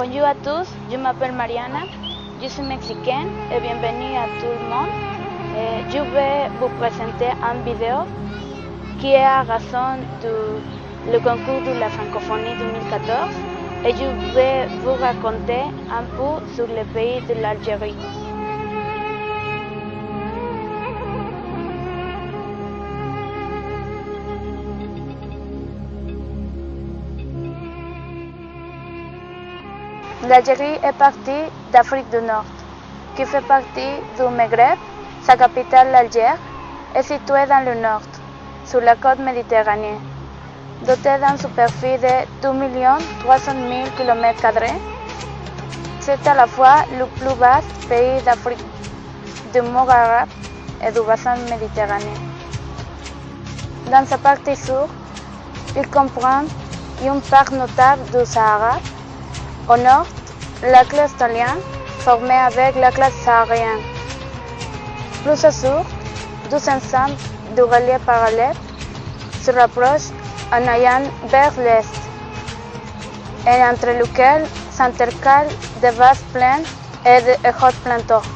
Bonjour à tous, je m'appelle Mariana, je suis mexicaine et bienvenue à tout le monde. Je vais vous présenter une vidéo qui est à raison du concours de la francophonie 2014 et je vais vous raconter un peu sur le pays de l'Algérie. L'Algérie est partie d'Afrique du Nord, qui fait partie du Maghreb. Sa capitale, l'Alger, est située dans le nord, sur la côte méditerranéenne. Dotée d'une superficie de 2 300 000 km², c'est à la fois le plus vaste pays d'Afrique du Maghreb et du bassin méditerranéen. Dans sa partie sud, il comprend une part notable du Sahara. Au nord, la classe italienne, formée avec la classe saharienne. Plus au sud, deux ensembles de reliefs parallèles se rapprochent en allant vers l'est, et entre lesquels s'intercalent de vastes plaines et de hauts plateaux.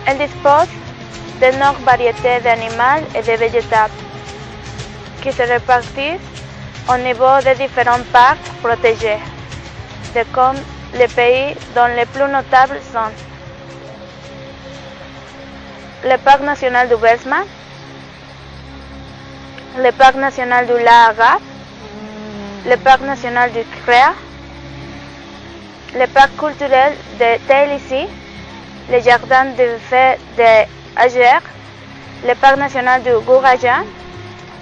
Elle dispose d'énormes variétés d'animaux et de végétaux qui se répartissent au niveau des différents parcs protégés, de comme les pays dont les plus notables sont le parc national du Besma, le parc national du lac Arab, le parc national du Krea, le parc culturel de Télissy, le jardin de fées d'Ager, le parc national du Gouraja,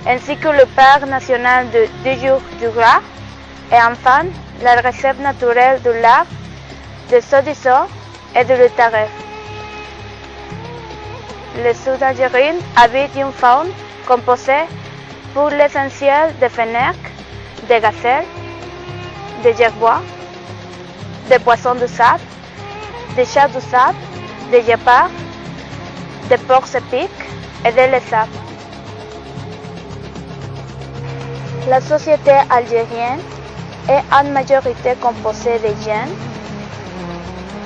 ainsi que le parc national de Djougou-Djougou et enfin la réserve naturelle du lac de Sodisso et de l'Taref. Les Sud-Algériens habitent une faune composée pour l'essentiel de fennecs, de gazelles, de jerbois, de poissons du sable, de chats du sable, de guépards, de porcs épics et de lézards. La société algérienne est en majorité composée de jeunes.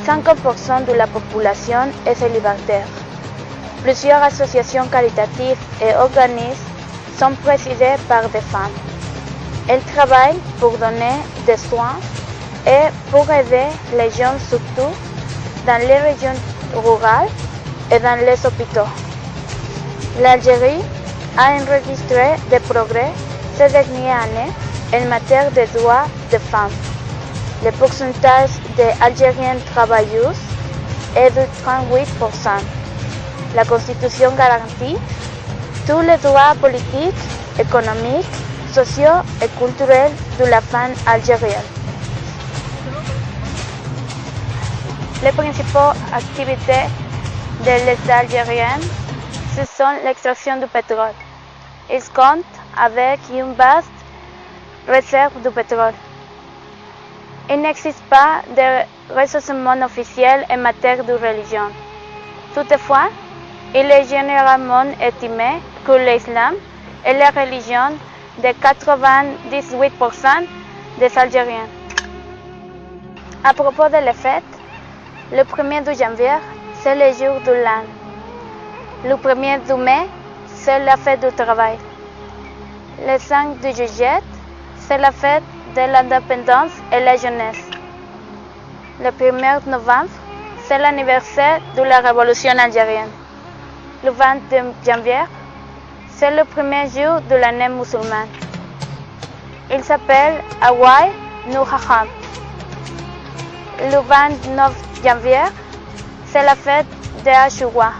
50% de la population est célibataire. Plusieurs associations caritatives et organismes sont présidées par des femmes. Elles travaillent pour donner des soins et pour aider les jeunes surtout dans les régions rurales et dans les hôpitaux. L'Algérie a enregistré des progrès ces dernières années en matière de droits des femmes. Le pourcentage d'Algériennes travailleuses est de 38%. La Constitution garantit tous les droits politiques, économiques, sociaux et culturels de la femme algérienne. Les principales activités des Algériens, ce sont l'extraction du pétrole. Ils comptent avec une vaste réserve de pétrole. Il n'existe pas de recensement officiel en matière de religion. Toutefois, il est généralement estimé que l'islam est la religion de 98% des Algériens. À propos de les fêtes, le 1er janvier, c'est le jour de l'an. Le 1er mai, c'est la fête du travail. Le 5 juillet, c'est la fête de l'indépendance et la jeunesse. Le 1er novembre, c'est l'anniversaire de la révolution algérienne. Le 22 janvier, c'est le premier jour de l'année musulmane. Il s'appelle Awai Nouhaham. Le 29 janvier, c'est la fête de Ashura.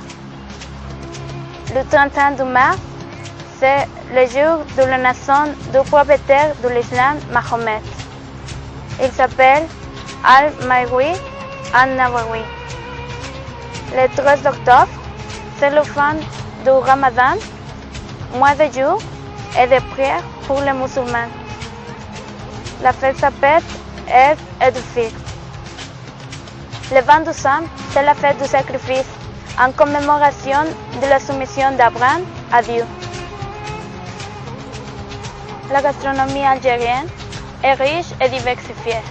Le 31 mars, c'est le jour de la naissance du prophète de l'islam, Mahomet. Il s'appelle Al-Mahri Al-Nawawi. Le 13 octobre, c'est le fin du Ramadan, mois de jeûne et de prière pour les musulmans. La fête s'appelle Eid el-Fitr. Le 20 décembre, c'est la fête du sacrifice, en commémoration de la soumission d'Abraham à Dieu. La gastronomie algérienne est riche et diversifiée.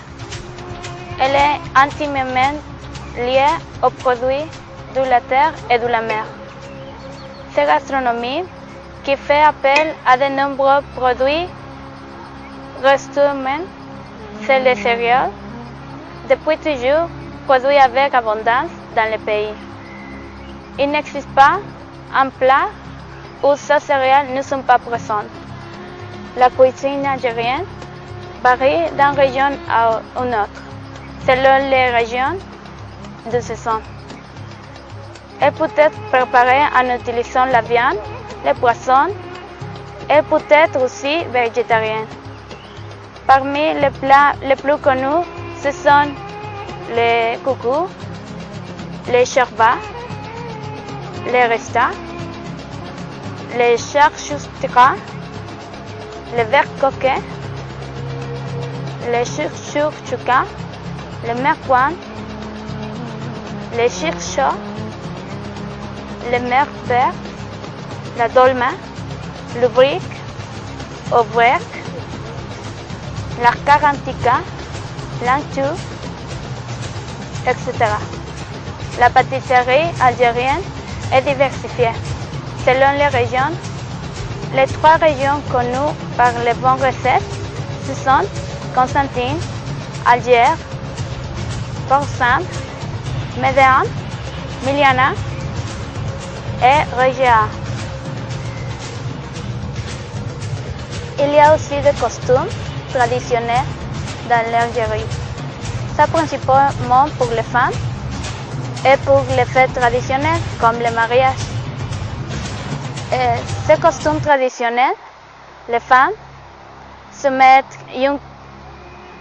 Elle est intimement liée aux produits de la terre et de la mer. Cette gastronomie, qui fait appel à de nombreux produits résumés sur les céréales, depuis toujours produits avec abondance dans le pays. Il n'existe pas un plat où ces céréales ne sont pas présentes. La cuisine algérienne varie d'une région à une autre, selon les régions de saison. Elle peut être préparée en utilisant la viande, les poissons. Elle peut être aussi végétarienne. Parmi les plats les plus connus, ce sont les kougous, les sherbas, les restas, les charchoutika, les verres coquets, les chouchouka, les merkouan, les chircho, les merver, la dolma, le brick, au break, la carantica, l'antou, etc. La pâtisserie algérienne est diversifiée. Selon les régions, les 3 régions connues par les bonnes recettes, ce sont Constantine, Alger, Port-Saint, Médéan, Miliana et Regea. Il y a aussi des costumes traditionnels dans l'Algérie. C'est principalement pour les femmes et pour les fêtes traditionnelles comme le mariage. Ces costumes traditionnels, les femmes se mettent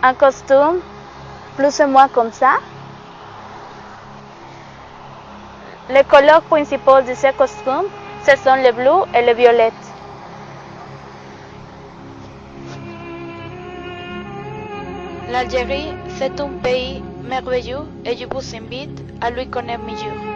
un costume plus ou moins comme ça. Les couleurs principaux de ces costumes, ce sont le bleu et le violet. L'Algérie, c'est un pays merveilleux et je vous invite à lui connaître mieux.